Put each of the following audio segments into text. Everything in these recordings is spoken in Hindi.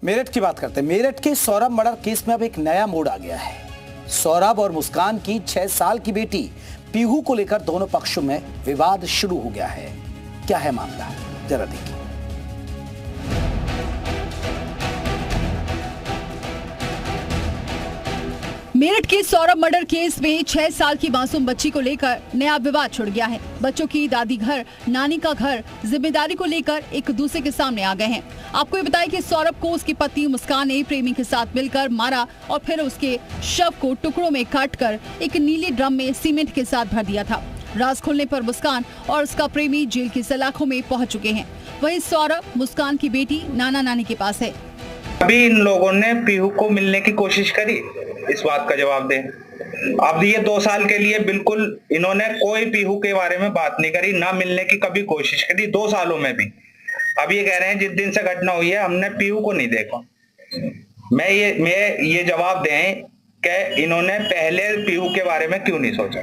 मेरठ की बात करते हैं। मेरठ के सौरभ मर्डर केस में अब एक नया मोड़ आ गया है। सौरभ और मुस्कान की 6 साल की बेटी पीहू को लेकर दोनों पक्षों में विवाद शुरू हो गया है। क्या है मामला, जरा देखिए। मेरठ के सौरभ मर्डर केस में 6 साल की मासूम बच्ची को लेकर नया विवाद छिड़ गया है। बच्चों की दादी घर, नानी का घर, जिम्मेदारी को लेकर एक दूसरे के सामने आ गए हैं। आपको ये बताएं कि सौरभ को उसकी पत्नी मुस्कान ने प्रेमी के साथ मिलकर मारा और फिर उसके शव को टुकड़ों में काटकर एक नीले ड्रम में सीमेंट के साथ भर दिया था। राज खुलने पर मुस्कान और उसका प्रेमी जेल की सलाखों में पहुँच चुके हैं। वहीं सौरभ मुस्कान की बेटी नाना नानी के पास है। अभी इन लोगों ने पीहू को मिलने की कोशिश करी, इस बात का जवाब दें। अब ये 2 साल के लिए बिल्कुल इन्होंने कोई पीहू के बारे में बात नहीं करी, ना मिलने की कभी कोशिश करी 2 सालों में भी। अब ये कह रहे हैं जिस दिन से घटना हुई है हमने पीहू को नहीं देखा। मैं ये जवाब दें कि इन्होंने पहले पीहू के बारे में क्यों नहीं सोचा।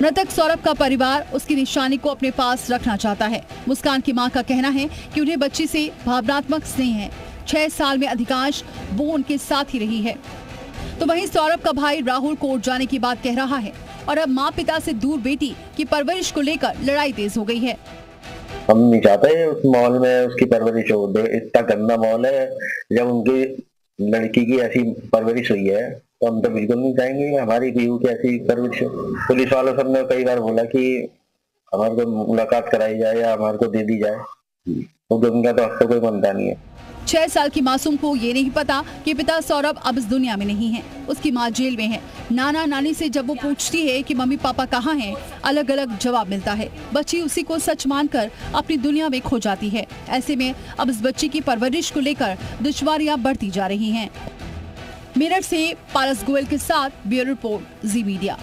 मृतक सौरभ का परिवार उसकी निशानी को अपने पास रखना चाहता है। मुस्कान की मां का कहना है कि उन्हें बच्ची से भावनात्मक स्नेह है। 6 साल में अधिकांश वो उनके साथ ही रही है। तो वहीं सौरभ का भाई राहुल कोर्ट जाने की बात कह रहा है और अब माँ पिता से दूर बेटी की परवरिश को लेकर लड़ाई तेज हो गई है। हम नहीं चाहते उस माहौल में उसकी परवरिश हो। इतना गंदा माहौल है। जब उनकी लड़की की ऐसी परवरिश हुई है तो हम तो बिल्कुल नहीं चाहेंगे कि हमारी पीहू की ऐसी परवरिश हो। पुलिस वालों सब ने कई बार बोला कि हमारे को मुलाकात कराई जाए या हमारे को दे दी जाए, क्योंकि उनका तो हक तो कोई बनता नहीं है। 6 साल की मासूम को ये नहीं पता कि पिता सौरभ अब इस दुनिया में नहीं है। उसकी माँ जेल में है। नाना नानी से जब वो पूछती है कि मम्मी पापा कहाँ हैं, अलग अलग जवाब मिलता है। बच्ची उसी को सच मानकर अपनी दुनिया में खो जाती है। ऐसे में अब इस बच्ची की परवरिश को लेकर दुश्वारियां बढ़ती जा रही हैं। मेरठ से पारस गोयल के साथ ब्यूरो रिपोर्ट, जी मीडिया।